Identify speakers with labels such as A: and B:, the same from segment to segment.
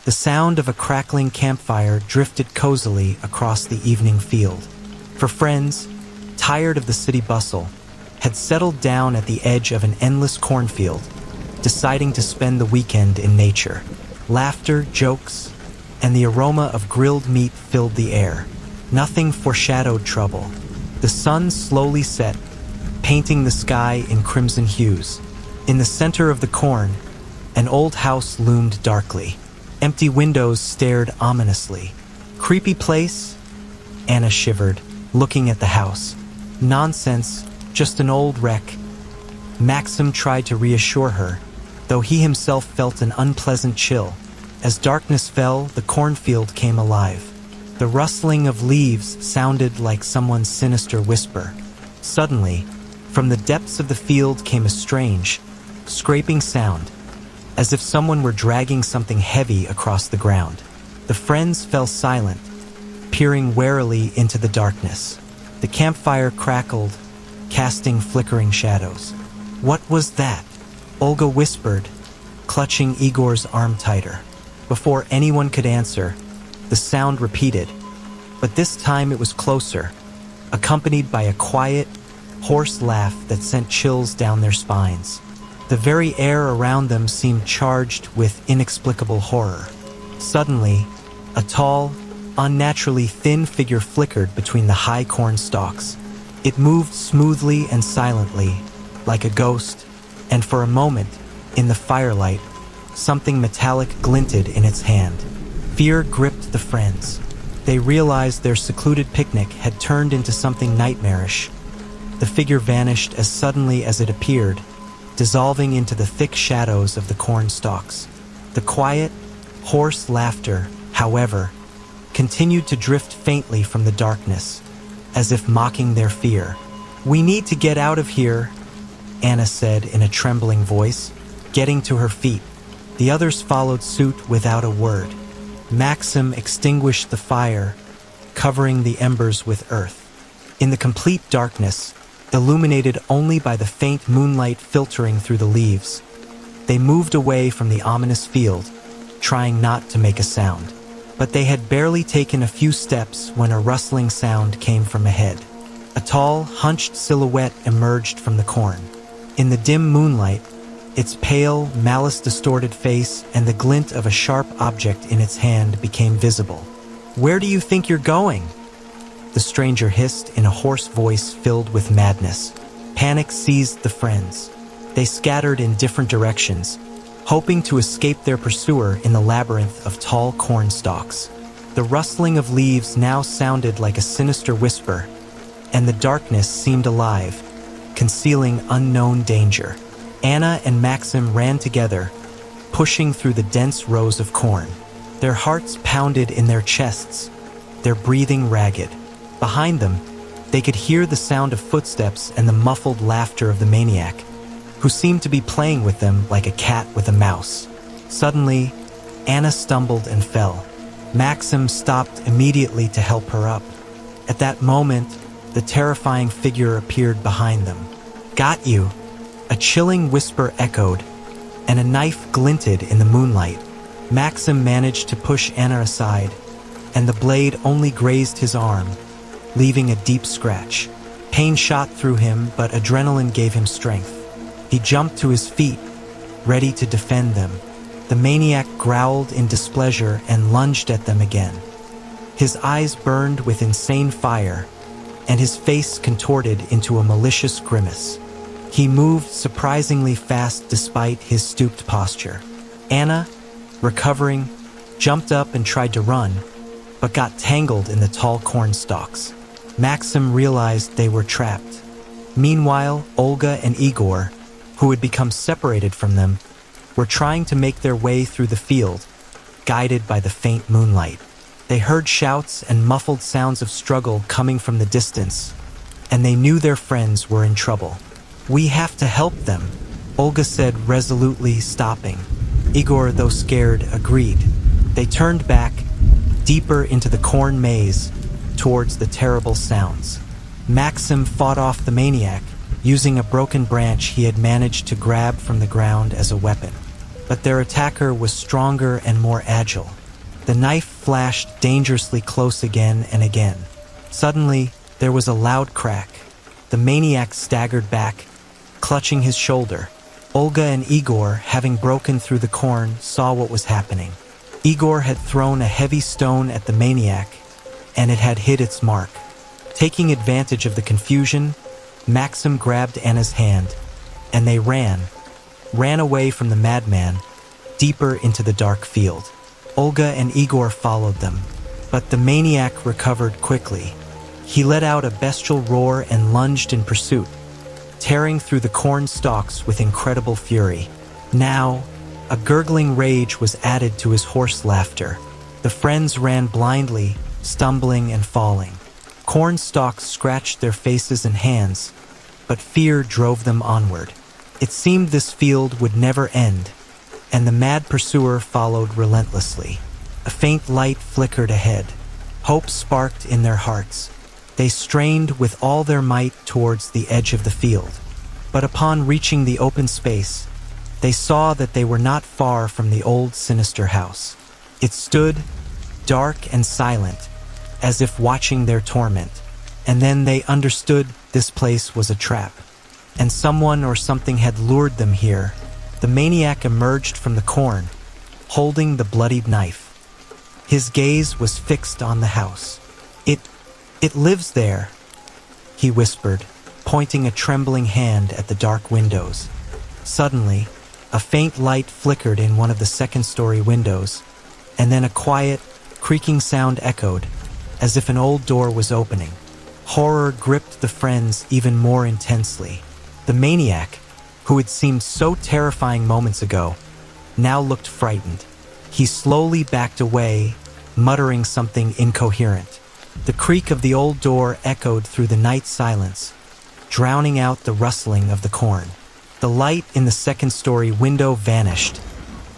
A: The sound of a crackling campfire drifted cozily across the evening field. For friends, tired of the city bustle, had settled down at the edge of an endless cornfield, deciding to spend the weekend in nature. Laughter, jokes, and the aroma of grilled meat filled the air. Nothing foreshadowed trouble. The sun slowly set, painting the sky in crimson hues. In the center of the corn, an old house loomed darkly. Empty windows stared ominously. Creepy place? Anna shivered, looking at the house. Nonsense, just an old wreck. Maxim tried to reassure her, though he himself felt an unpleasant chill. As darkness fell, the cornfield came alive. The rustling of leaves sounded like someone's sinister whisper. Suddenly, from the depths of the field came a strange, scraping sound, as if someone were dragging something heavy across the ground. The friends fell silent, peering warily into the darkness. The campfire crackled, casting flickering shadows. "What was that?" Olga whispered, clutching Igor's arm tighter. Before anyone could answer, the sound repeated, but this time it was closer, accompanied by a quiet, hoarse laugh that sent chills down their spines. The very air around them seemed charged with inexplicable horror. Suddenly, a tall, unnaturally thin figure flickered between the high corn stalks. It moved smoothly and silently, like a ghost, and for a moment, in the firelight, something metallic glinted in its hand. Fear gripped the friends. They realized their secluded picnic had turned into something nightmarish. The figure vanished as suddenly as it appeared, dissolving into the thick shadows of the corn stalks. The quiet, hoarse laughter, however, continued to drift faintly from the darkness, as if mocking their fear. "We need to get out of here," Anna said in a trembling voice, getting to her feet. The others followed suit without a word. Maxim extinguished the fire, covering the embers with earth. In the complete darkness, illuminated only by the faint moonlight filtering through the leaves, they moved away from the ominous field, trying not to make a sound. But they had barely taken a few steps when a rustling sound came from ahead. A tall, hunched silhouette emerged from the corn. In the dim moonlight, its pale, malice-distorted face and the glint of a sharp object in its hand became visible. "Where do you think you're going?" the stranger hissed in a hoarse voice filled with madness. Panic seized the friends. They scattered in different directions, hoping to escape their pursuer in the labyrinth of tall corn stalks. The rustling of leaves now sounded like a sinister whisper, and the darkness seemed alive, concealing unknown danger. Anna and Maxim ran together, pushing through the dense rows of corn. Their hearts pounded in their chests, their breathing ragged. Behind them, they could hear the sound of footsteps and the muffled laughter of the maniac, who seemed to be playing with them like a cat with a mouse. Suddenly, Anna stumbled and fell. Maxim stopped immediately to help her up. At that moment, the terrifying figure appeared behind them. "Got you!" A chilling whisper echoed, and a knife glinted in the moonlight. Maxim managed to push Anna aside, and the blade only grazed his arm, leaving a deep scratch. Pain shot through him, but adrenaline gave him strength. He jumped to his feet, ready to defend them. The maniac growled in displeasure and lunged at them again. His eyes burned with insane fire, and his face contorted into a malicious grimace. He moved surprisingly fast despite his stooped posture. Anna, recovering, jumped up and tried to run, but got tangled in the tall corn stalks. Maxim realized they were trapped. Meanwhile, Olga and Igor, who had become separated from them, were trying to make their way through the field, guided by the faint moonlight. They heard shouts and muffled sounds of struggle coming from the distance, and they knew their friends were in trouble. "We have to help them," Olga said, resolutely stopping. Igor, though scared, agreed. They turned back, deeper into the corn maze, towards the terrible sounds. Maxim fought off the maniac, using a broken branch he had managed to grab from the ground as a weapon. but their attacker was stronger and more agile. The knife flashed dangerously close again and again. Suddenly, there was a loud crack. The maniac staggered back, clutching his shoulder. Olga and Igor, having broken through the corn, saw what was happening. Igor had thrown a heavy stone at the maniac, and it had hit its mark. Taking advantage of the confusion, Maxim grabbed Anna's hand, and they ran away from the madman, deeper into the dark field. Olga and Igor followed them, but the maniac recovered quickly. He let out a bestial roar and lunged in pursuit, tearing through the corn stalks with incredible fury. Now, a gurgling rage was added to his hoarse laughter. The friends ran blindly, stumbling and falling. Corn stalks scratched their faces and hands, but fear drove them onward. It seemed this field would never end, and the mad pursuer followed relentlessly. A faint light flickered ahead. Hope sparked in their hearts. They strained with all their might towards the edge of the field. But upon reaching the open space, they saw that they were not far from the old sinister house. It stood, dark and silent, as if watching their torment. And then they understood this place was a trap, and someone or something had lured them here. The maniac emerged from the corn, holding the bloodied knife. His gaze was fixed on the house. It lives there, he whispered, pointing a trembling hand at the dark windows. Suddenly, a faint light flickered in one of the second-story windows, and then a quiet, creaking sound echoed, as if an old door was opening. Horror gripped the friends even more intensely. The maniac, who had seemed so terrifying moments ago, now looked frightened. He slowly backed away, muttering something incoherent. The creak of the old door echoed through the night silence, drowning out the rustling of the corn. The light in the second-story window vanished,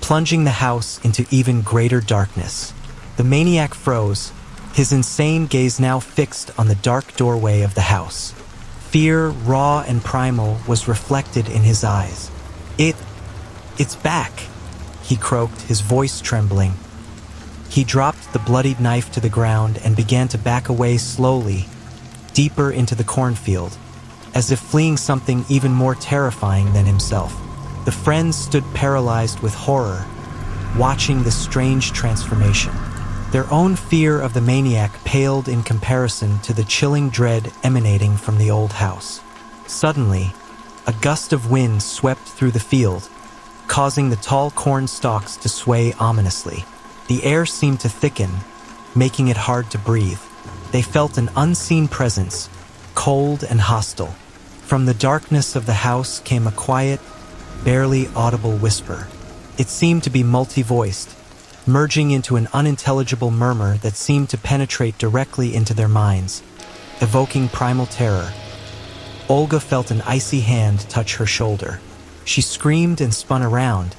A: plunging the house into even greater darkness. The maniac froze, his insane gaze now fixed on the dark doorway of the house. Fear, raw and primal, was reflected in his eyes. It's back, he croaked, his voice trembling. He dropped the bloodied knife to the ground and began to back away slowly, deeper into the cornfield, as if fleeing something even more terrifying than himself. The friends stood paralyzed with horror, watching this strange transformation. Their own fear of the maniac paled in comparison to the chilling dread emanating from the old house. Suddenly, a gust of wind swept through the field, causing the tall corn stalks to sway ominously. The air seemed to thicken, making it hard to breathe. They felt an unseen presence, cold and hostile. From the darkness of the house came a quiet, barely audible whisper. It seemed to be multi-voiced, merging into an unintelligible murmur that seemed to penetrate directly into their minds, evoking primal terror. Olga felt an icy hand touch her shoulder. She screamed and spun around,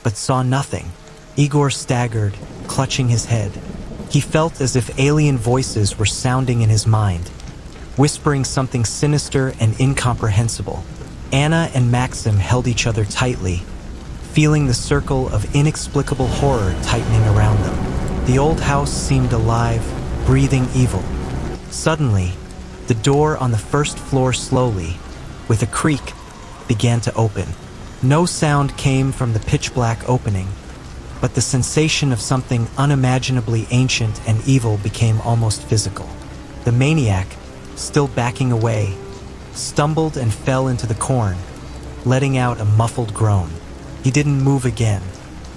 A: but saw nothing. Igor staggered, clutching his head. He felt as if alien voices were sounding in his mind, whispering something sinister and incomprehensible. Anna and Maxim held each other tightly, feeling the circle of inexplicable horror tightening around them. The old house seemed alive, breathing evil. Suddenly, the door on the first floor slowly, with a creak, began to open. No sound came from the pitch-black opening, but the sensation of something unimaginably ancient and evil became almost physical. The maniac, still backing away, stumbled and fell into the corn, letting out a muffled groan. He didn't move again.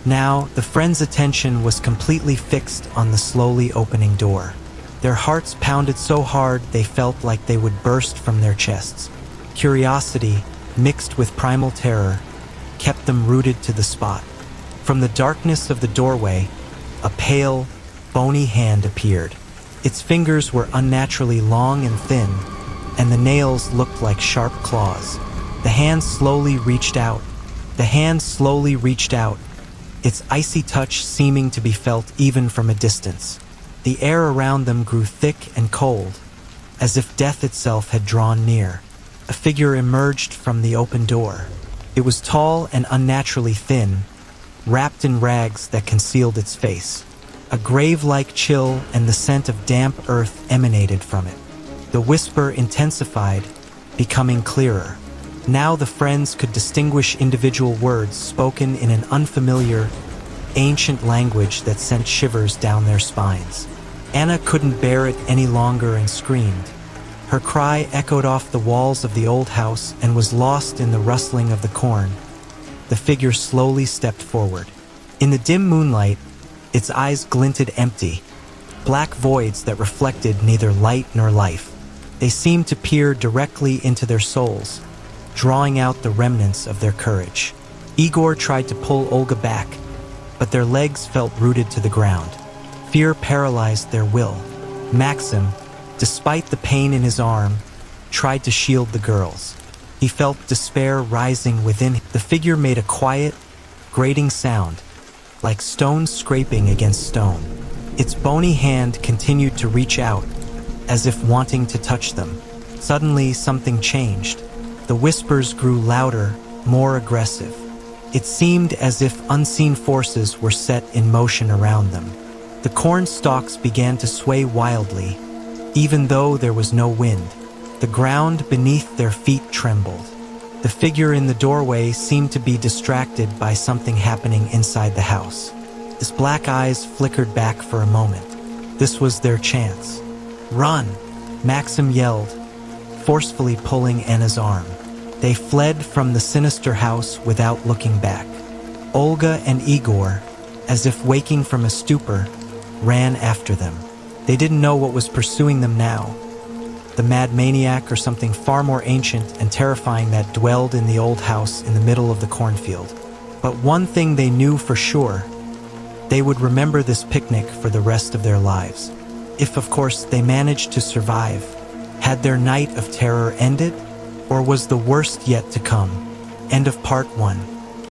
A: Now, the friends' attention was completely fixed on the slowly opening door. Their hearts pounded so hard they felt like they would burst from their chests. Curiosity, mixed with primal terror, kept them rooted to the spot. From the darkness of the doorway, a pale, bony hand appeared. Its fingers were unnaturally long and thin, and the nails looked like sharp claws. The hand slowly reached out, its icy touch seeming to be felt even from a distance. The air around them grew thick and cold, as if death itself had drawn near. A figure emerged from the open door. It was tall and unnaturally thin, wrapped in rags that concealed its face. A grave-like chill and the scent of damp earth emanated from it. The whisper intensified, becoming clearer. Now the friends could distinguish individual words spoken in an unfamiliar, ancient language that sent shivers down their spines. Anna couldn't bear it any longer and screamed. Her cry echoed off the walls of the old house and was lost in the rustling of the corn. The figure slowly stepped forward. In the dim moonlight, its eyes glinted empty, black voids that reflected neither light nor life. They seemed to peer directly into their souls, drawing out the remnants of their courage. Igor tried to pull Olga back, but their legs felt rooted to the ground. Fear paralyzed their will. Maxim, despite the pain in his arm, tried to shield the girls. He felt despair rising within him. The figure made a quiet, grating sound, like stone scraping against stone. Its bony hand continued to reach out, as if wanting to touch them. Suddenly, something changed. The whispers grew louder, more aggressive. It seemed as if unseen forces were set in motion around them. The corn stalks began to sway wildly, even though there was no wind. The ground beneath their feet trembled. The figure in the doorway seemed to be distracted by something happening inside the house. His black eyes flickered back for a moment. This was their chance. "Run!" Maxim yelled, forcefully pulling Anna's arm. They fled from the sinister house without looking back. Olga and Igor, as if waking from a stupor, ran after them. They didn't know what was pursuing them now. The mad maniac or something far more ancient and terrifying that dwelled in the old house in the middle of the cornfield. But one thing they knew for sure: they would remember this picnic for the rest of their lives. If, of course, they managed to survive. Had their night of terror ended? Or was the worst yet to come? End of part 1.